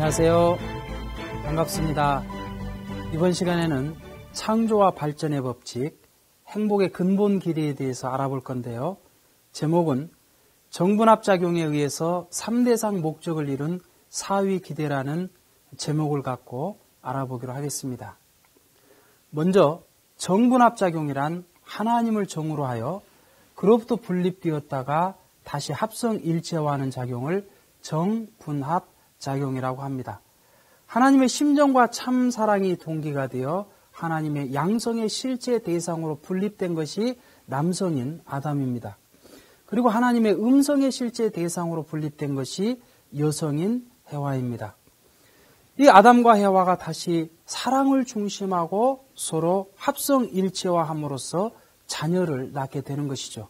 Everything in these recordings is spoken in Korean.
안녕하세요. 반갑습니다. 이번 시간에는 창조와 발전의 법칙, 행복의 근본 길이에 대해서 알아볼 건데요. 제목은 정분합작용에 의해서 3대상 목적을 이룬 사위기대라는 제목을 갖고 알아보기로 하겠습니다. 먼저 정분합작용이란 하나님을 정으로 하여 그로부터 분립되었다가 다시 합성일체화하는 작용을 정분합작용이라고 합니다. 하나님의 심정과 참사랑이 동기가 되어 하나님의 양성의 실제 대상으로 분립된 것이 남성인 아담입니다. 그리고 하나님의 음성의 실제 대상으로 분립된 것이 여성인 해와입니다. 이 아담과 해와가 다시 사랑을 중심하고 서로 합성일체화함으로써 자녀를 낳게 되는 것이죠.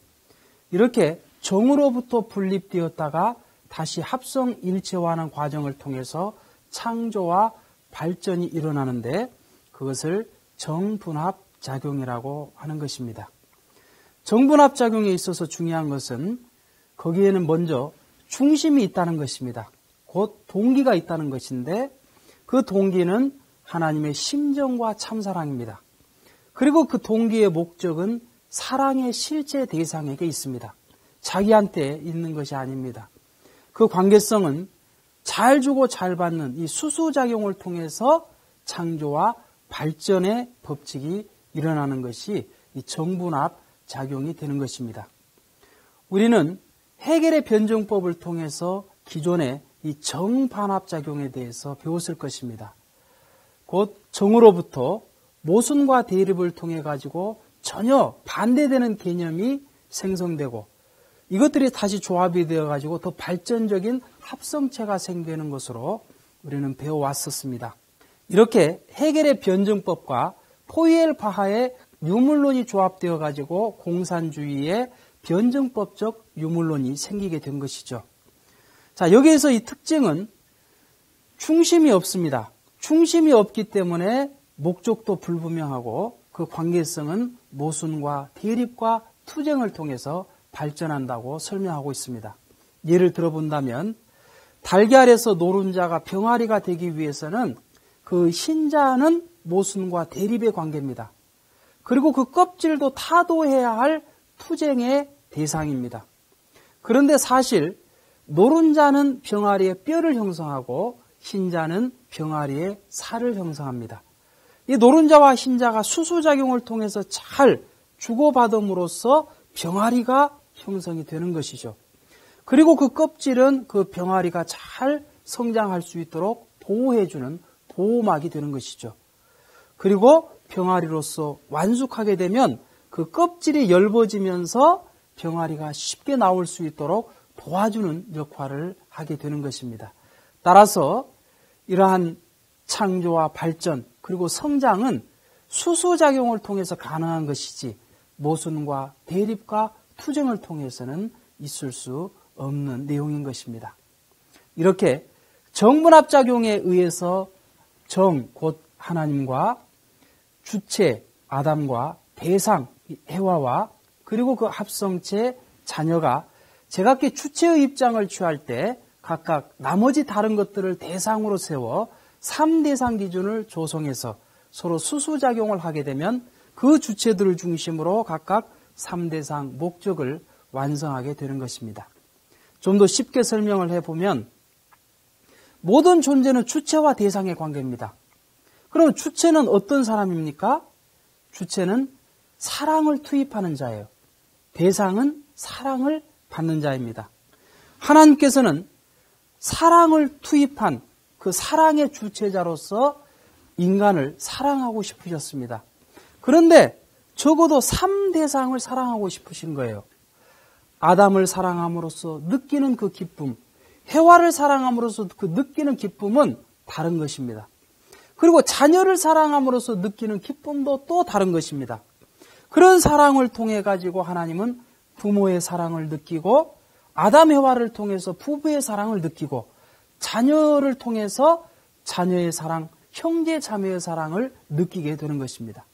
이렇게 정으로부터 분립되었다가 다시 합성일체화하는 과정을 통해서 창조와 발전이 일어나는데 그것을 정분합작용이라고 하는 것입니다. 정분합작용에 있어서 중요한 것은 거기에는 먼저 중심이 있다는 것입니다. 곧 동기가 있다는 것인데 그 동기는 하나님의 심정과 참사랑입니다. 그리고 그 동기의 목적은 사랑의 실제 대상에게 있습니다. 자기한테 있는 것이 아닙니다. 그 관계성은 잘 주고 잘 받는 이 수수작용을 통해서 창조와 발전의 법칙이 일어나는 것이 이 정분합작용이 되는 것입니다. 우리는 해겔의 변증법을 통해서 기존의 이 정반합작용에 대해서 배웠을 것입니다. 곧 정으로부터 모순과 대립을 통해 가지고 전혀 반대되는 개념이 생성되고 이것들이 다시 조합이 되어 가지고 더 발전적인 합성체가 생기는 것으로 우리는 배워왔었습니다. 이렇게 해겔의 변증법과 포이엘바하의 유물론이 조합되어 가지고 공산주의의 변증법적 유물론이 생기게 된 것이죠. 자, 여기에서 이 특징은 중심이 없습니다. 중심이 없기 때문에 목적도 불분명하고 그 관계성은 모순과 대립과 투쟁을 통해서 발전한다고 설명하고 있습니다. 예를 들어본다면 달걀에서 노른자가 병아리가 되기 위해서는 그 흰자는 모순과 대립의 관계입니다. 그리고 그 껍질도 타도해야 할 투쟁의 대상입니다. 그런데 사실 노른자는 병아리의 뼈를 형성하고 흰자는 병아리의 살을 형성합니다. 이 노른자와 흰자가 수수작용을 통해서 잘 주고받음으로써 병아리가 형성이 되는 것이죠. 그리고 그 껍질은 그 병아리가 잘 성장할 수 있도록 보호해주는 보호막이 되는 것이죠. 그리고 병아리로서 완숙하게 되면 그 껍질이 엷어지면서 병아리가 쉽게 나올 수 있도록 도와주는 역할을 하게 되는 것입니다. 따라서 이러한 창조와 발전 그리고 성장은 수수작용을 통해서 가능한 것이지 모순과 대립과 투쟁을 통해서는 있을 수 없는 내용인 것입니다. 이렇게 정분합작용에 의해서 정, 곧 하나님과 주체, 아담과 대상, 해와와 그리고 그 합성체, 자녀가 제각기 주체의 입장을 취할 때 각각 나머지 다른 것들을 대상으로 세워 3대상 기준을 조성해서 서로 수수작용을 하게 되면 그 주체들을 중심으로 각각 3대상 목적을 완성하게 되는 것입니다. 좀 더 쉽게 설명을 해보면 모든 존재는 주체와 대상의 관계입니다. 그럼 주체는 어떤 사람입니까? 주체는 사랑을 투입하는 자예요. 대상은 사랑을 받는 자입니다. 하나님께서는 사랑을 투입한 그 사랑의 주체자로서 인간을 사랑하고 싶으셨습니다. 그런데 적어도 3대상을 사랑하고 싶으신 거예요. 아담을 사랑함으로써 느끼는 그 기쁨, 해와를 사랑함으로써 그 느끼는 기쁨은 다른 것입니다. 그리고 자녀를 사랑함으로써 느끼는 기쁨도 또 다른 것입니다. 그런 사랑을 통해 가지고 하나님은 부모의 사랑을 느끼고 아담 해와를 통해서 부부의 사랑을 느끼고 자녀를 통해서 자녀의 사랑, 형제 자매의 사랑을 느끼게 되는 것입니다.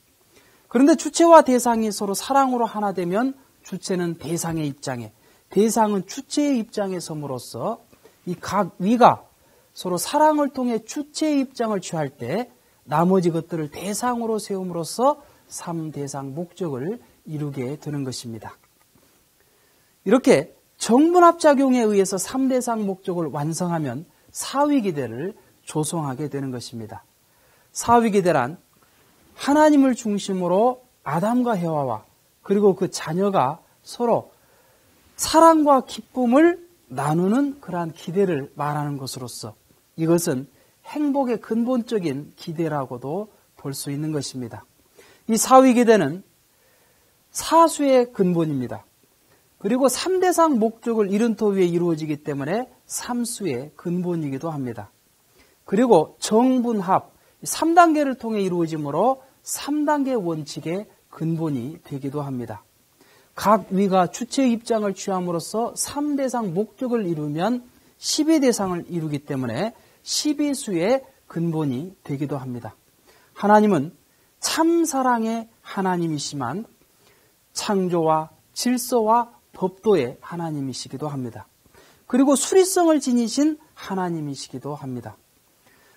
그런데 주체와 대상이 서로 사랑으로 하나 되면 주체는 대상의 입장에, 대상은 주체의 입장에 섬으로써 이 각 위가 서로 사랑을 통해 주체의 입장을 취할 때 나머지 것들을 대상으로 세움으로써 3대상 목적을 이루게 되는 것입니다. 이렇게 정분합작용에 의해서 3대상 목적을 완성하면 사위기대를 조성하게 되는 것입니다. 사위기대란 하나님을 중심으로 아담과 해와와 그리고 그 자녀가 서로 사랑과 기쁨을 나누는 그러한 기대를 말하는 것으로서 이것은 행복의 근본적인 기대라고도 볼 수 있는 것입니다. 이 사위기대는 사수의 근본입니다. 그리고 3대상 목적을 이룬 터 위에 이루어지기 때문에 삼수의 근본이기도 합니다. 그리고 정분합 3단계를 통해 이루어지므로 3단계 원칙의 근본이 되기도 합니다. 각 위가 주체의 입장을 취함으로써 3대상 목적을 이루면 12대상을 이루기 때문에 12수의 근본이 되기도 합니다. 하나님은 참사랑의 하나님이시만 창조와 질서와 법도의 하나님이시기도 합니다. 그리고 수리성을 지니신 하나님이시기도 합니다.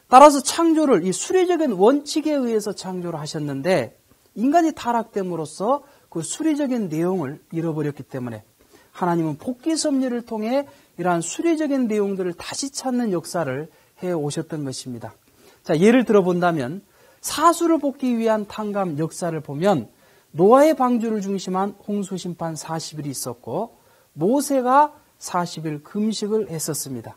따라서 창조를 이 수리적인 원칙에 의해서 창조를 하셨는데 인간이 타락됨으로써 그 수리적인 내용을 잃어버렸기 때문에 하나님은 복귀 섭리를 통해 이러한 수리적인 내용들을 다시 찾는 역사를 해오셨던 것입니다. 자, 예를 들어본다면 사수를 복귀 위한 탕감 역사를 보면 노아의 방주를 중심한 홍수심판 40일이 있었고 모세가 40일 금식을 했었습니다.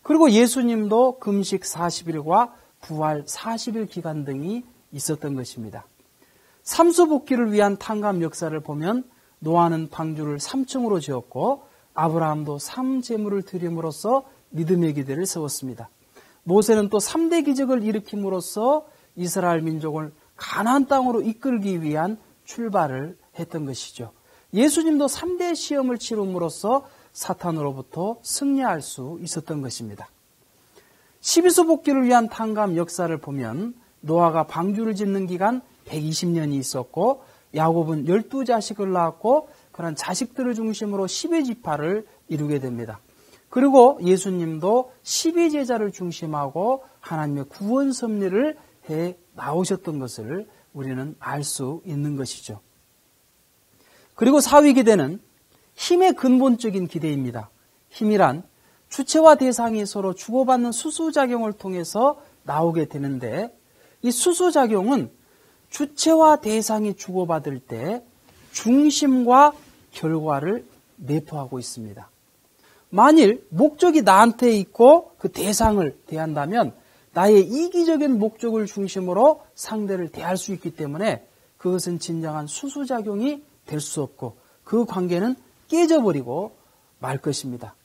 그리고 예수님도 금식 40일과 부활 40일 기간 등이 있었던 것입니다. 삼수 복귀를 위한 탕감 역사를 보면 노아는 방주를 3층으로 지었고 아브라함도 3제물을 드림으로써 믿음의 기대를 세웠습니다. 모세는 또 3대 기적을 일으킴으로써 이스라엘 민족을 가나안 땅으로 이끌기 위한 출발을 했던 것이죠. 예수님도 3대 시험을 치름으로써 사탄으로부터 승리할 수 있었던 것입니다. 12수 복귀를 위한 탕감 역사를 보면 노아가 방주를 짓는 기간 120년이 있었고 야곱은 12자식을 낳았고 그런 자식들을 중심으로 12지파를 이루게 됩니다. 그리고 예수님도 12제자를 중심하고 하나님의 구원 섭리를 해 나오셨던 것을 우리는 알 수 있는 것이죠. 그리고 사위기대는 힘의 근본적인 기대입니다. 힘이란 주체와 대상이 서로 주고받는 수수작용을 통해서 나오게 되는데 이 수수작용은 주체와 대상이 주고받을 때 중심과 결과를 내포하고 있습니다. 만일 목적이 나한테 있고 그 대상을 대한다면 나의 이기적인 목적을 중심으로 상대를 대할 수 있기 때문에 그것은 진정한 수수작용이 될 수 없고 그 관계는 깨져버리고 말 것입니다.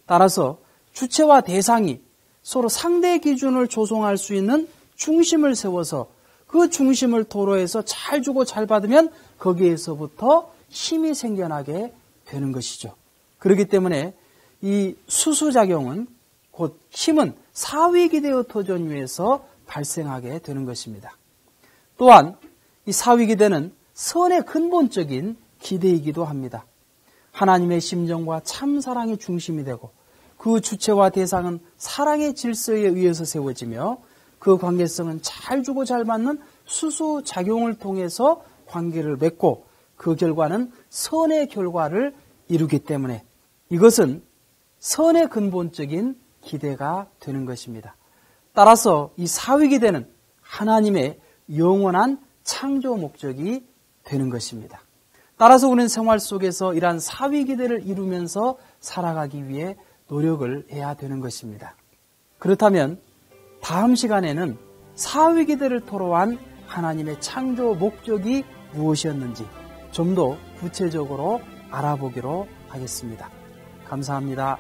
따라서 주체와 대상이 서로 상대 기준을 조성할 수 있는 중심을 세워서 그 중심을 도로해서 잘 주고 잘 받으면 거기에서부터 힘이 생겨나게 되는 것이죠. 그렇기 때문에 이 수수작용은 곧 힘은 사위기대의 터전위에서 발생하게 되는 것입니다. 또한 이 사위기대는 선의 근본적인 기대이기도 합니다. 하나님의 심정과 참사랑이 중심이 되고 그 주체와 대상은 사랑의 질서에 의해서 세워지며 그 관계성은 잘 주고 잘 받는 수수작용을 통해서 관계를 맺고 그 결과는 선의 결과를 이루기 때문에 이것은 선의 근본적인 기대가 되는 것입니다. 따라서 이 사위기대는 하나님의 영원한 창조 목적이 되는 것입니다. 따라서 우리는 생활 속에서 이러한 사위기대를 이루면서 살아가기 위해 노력을 해야 되는 것입니다. 그렇다면 다음 시간에는 사위기대를 토로한 하나님의 창조 목적이 무엇이었는지 좀 더 구체적으로 알아보기로 하겠습니다. 감사합니다.